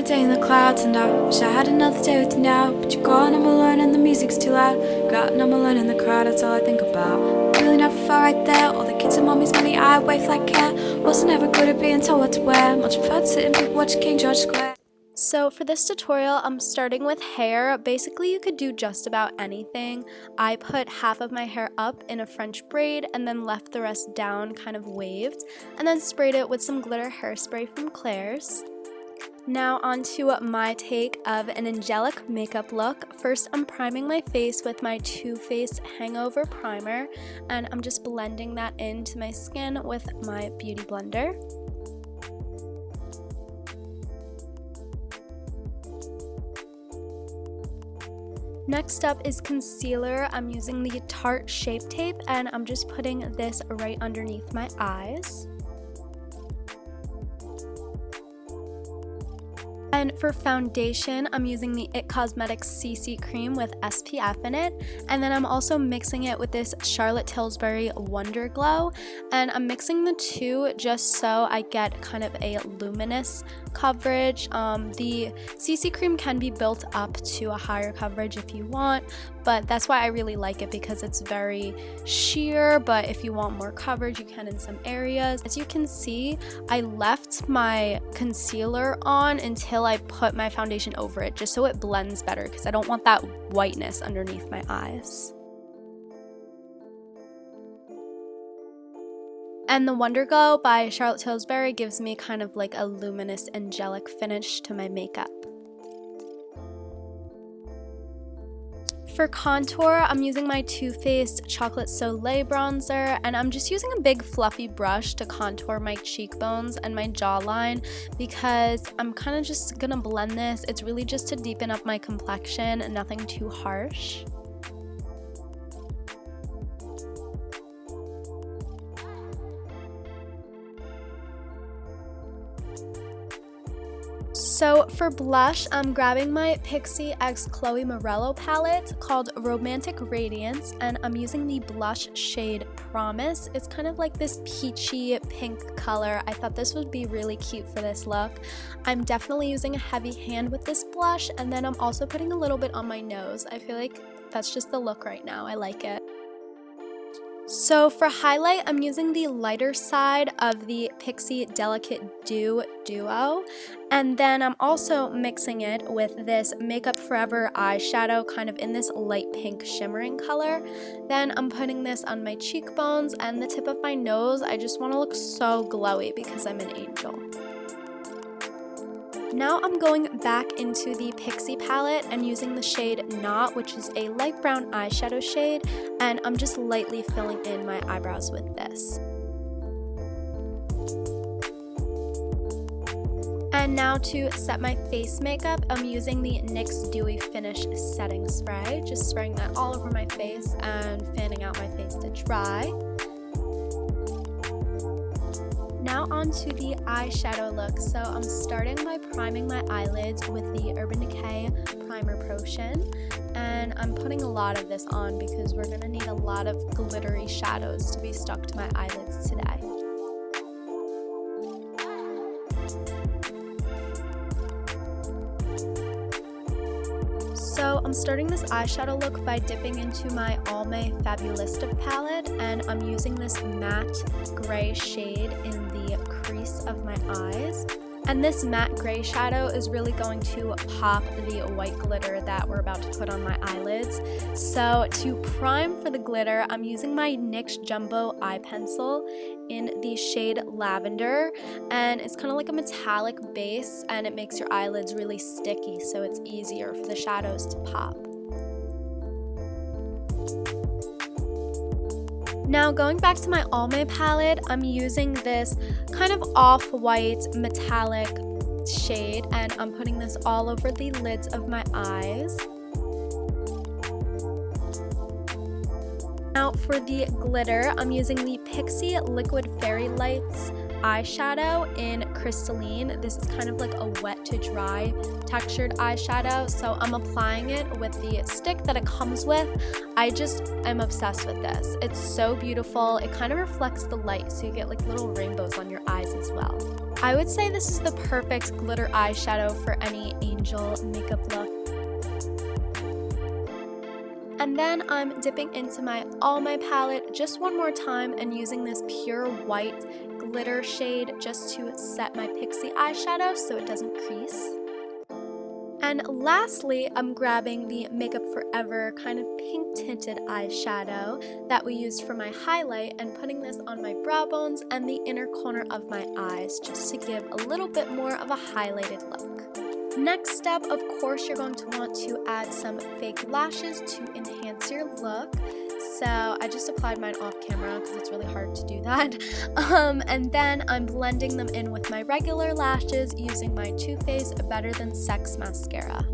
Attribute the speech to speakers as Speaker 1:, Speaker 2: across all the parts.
Speaker 1: a day in the clouds, and I wish I had another day with you now. But you're gone, I'm alone, and the music's too loud. Got and I'm alone in the crowd, that's all I think about. Really never felt right there. All the kids and mommy's money, I wave like cat. Wasn't ever good at being told what to wear. Much preferred sitting people watching King George Square.
Speaker 2: So for this tutorial, I'm starting with hair. Basically, you could do just about anything. I put half of my hair up in a French braid and then left the rest down, kind of waved, and then sprayed it with some glitter hairspray from Claire's. Now onto my take of an Angelica Makeup look. First, I'm priming my face with my Too Faced Hangover Primer, and I'm just blending that into my skin with my Beauty Blender. Next up is concealer. I'm using the Tarte Shape Tape, and I'm just putting this right underneath my eyes. And for foundation, I'm using the IT Cosmetics CC Cream with SPF in it, and then I'm also mixing it with this Charlotte Tilbury Wonder Glow, and I'm mixing the two just so I get kind of a luminous coverage. The CC Cream can be built up to a higher coverage if you want, but that's why I really like it, because it's very sheer, but if you want more coverage, you can in some areas. As you can see, I left my concealer on until I put my foundation over it, just so it blends better, because I don't want that whiteness underneath my eyes. And the Wonder Glow by Charlotte Tilbury gives me kind of like a luminous angelic finish to my makeup. For contour, I'm using my Too Faced Chocolate Soleil bronzer, and I'm just using a big fluffy brush to contour my cheekbones and my jawline, because I'm kind of just gonna blend this. It's really just to deepen up my complexion and nothing too harsh. So for blush, I'm grabbing my Pixie X Chloe Morello palette called Romantic Radiance, and I'm using the blush shade Promise. It's kind of like this peachy pink color. I thought this would be really cute for this look. I'm definitely using a heavy hand with this blush, and then I'm also putting a little bit on my nose. I feel like that's just the look right now. I like it. So for highlight, I'm using the lighter side of the Pixie Delicate Dew Duo, and then I'm also mixing it with this Makeup Forever eyeshadow, kind of in this light pink shimmering color. Then I'm putting this on my cheekbones and the tip of my nose. I just want to look so glowy because I'm an angel. Now I'm going back into the Pixie palette and using the shade Knot, which is a light brown eyeshadow shade, and I'm just lightly filling in my eyebrows with this. And now to set my face makeup, I'm using the NYX Dewy Finish Setting Spray, just spraying that all over my face and fanning out my face to dry. Now onto the eyeshadow look. So I'm starting by priming my eyelids with the Urban Decay Primer Potion, and I'm putting a lot of this on because we're going to need a lot of glittery shadows to be stuck to my eyelids today. So I'm starting this eyeshadow look by dipping into my Almay Fabulista palette, and I'm using this matte gray shade in the crease of my eyes. And this matte gray shadow is really going to pop the white glitter that we're about to put on my eyelids. So to prime for the glitter, I'm using my NYX Jumbo Eye Pencil in the shade Lavender, and it's kind of like a metallic base, and it makes your eyelids really sticky, so it's easier for the shadows to pop. Now going back to my Almay palette, I'm using this kind of off-white metallic shade, and I'm putting this all over the lids of my eyes. Now for the glitter, I'm using the Pixie Liquid Fairy Lights eyeshadow in crystalline. This is kind of like a wet to dry textured eyeshadow, so I'm applying it with the stick that it comes with. I just am obsessed with this. It's so beautiful. It kind of reflects the light, so you get like little rainbows on your eyes as well. I would say this is the perfect glitter eyeshadow for any angel makeup look. And then I'm dipping into my All My palette just one more time and using this pure white glitter shade just to set my pixie eyeshadow so it doesn't crease. And lastly, I'm grabbing the Makeup Forever kind of pink tinted eyeshadow that we used for my highlight and putting this on my brow bones and the inner corner of my eyes just to give a little bit more of a highlighted look. Next step, of course, you're going to want to add some fake lashes to enhance your look. So I just applied mine off camera because it's really hard to do that. And then I'm blending them in with my regular lashes using my Too Faced Better Than Sex mascara.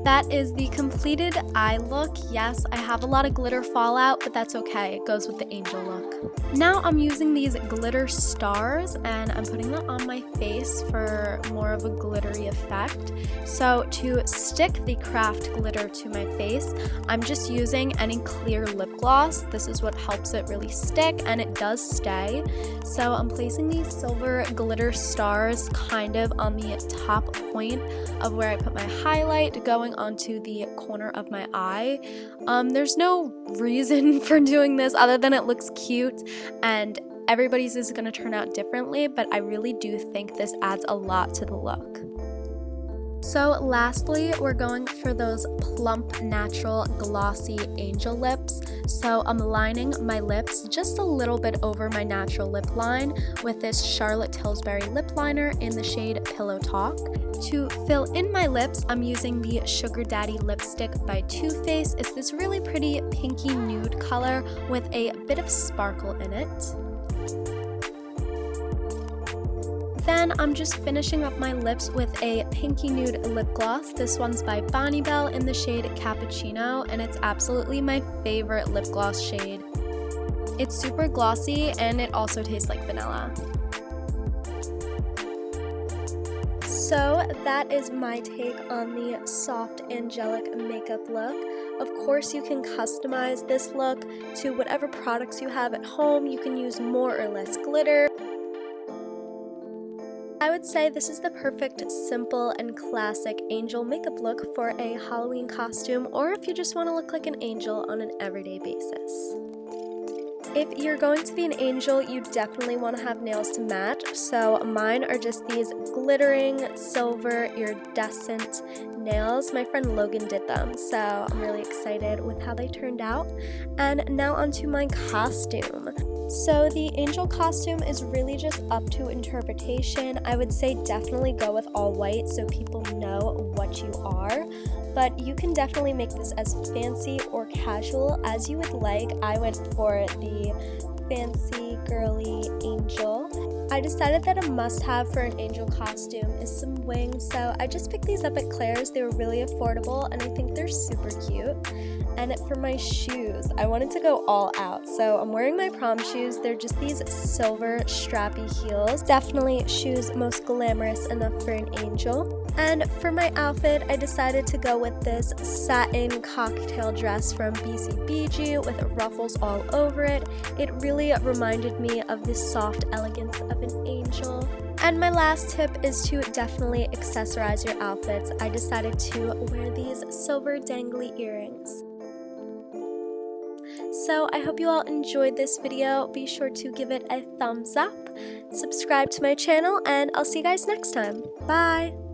Speaker 2: That is the completed eye look. Yes, I have a lot of glitter fallout, but that's okay. It goes with the angel look. Now I'm using these glitter stars and I'm putting them on my face for more of a glittery effect. So to stick the craft glitter to my face, I'm just using any clear lip gloss. This is what helps it really stick, and it does stay. So I'm placing these silver glitter stars kind of on the top point of where I put my highlight, going onto the corner of my eye. There's no reason for doing this other than it looks cute, and everybody's is going to turn out differently, but I really do think this adds a lot to the look. So lastly, we're going for those plump, natural, glossy angel lips. So I'm lining my lips just a little bit over my natural lip line with this Charlotte Tilbury lip liner in the shade Pillow Talk. To fill in my lips, I'm using the Sugar Daddy lipstick by Too Faced. It's this really pretty pinky nude color with a bit of sparkle in it. Then I'm just finishing up my lips with a pinky nude lip gloss. This one's by Bonnie Bell in the shade Cappuccino, and it's absolutely my favorite lip gloss shade. It's super glossy and it also tastes like vanilla. So that is my take on the soft angelic makeup look. Of course, you can customize this look to whatever products you have at home. You can use more or less glitter. I would say this is the perfect, simple, and classic angel makeup look for a Halloween costume, or if you just want to look like an angel on an everyday basis. If you're going to be an angel, you definitely want to have nails to match, so mine are just these glittering silver iridescent nails. My friend Logan did them, so I'm really excited with how they turned out. And now onto my costume. So the angel costume is really just up to interpretation. I would say definitely go with all white so people know what you are, but you can definitely make this as fancy or casual as you would like. I went for the fancy girly angel. I decided that a must-have for an angel costume is some wings, so I just picked these up at Claire's. They were really affordable and I think they're super cute. And for my shoes, I wanted to go all out, so I'm wearing my prom shoes. They're just these silver strappy heels. Definitely shoes most glamorous enough for an angel. And for my outfit, I decided to go with this satin cocktail dress from BCBG with ruffles all over it. It really reminded me of the soft elegance of an angel. And my last tip is to definitely accessorize your outfits. I decided to wear these silver dangly earrings. So I hope you all enjoyed this video. Be sure to give it a thumbs up, subscribe to my channel, and I'll see you guys next time. Bye!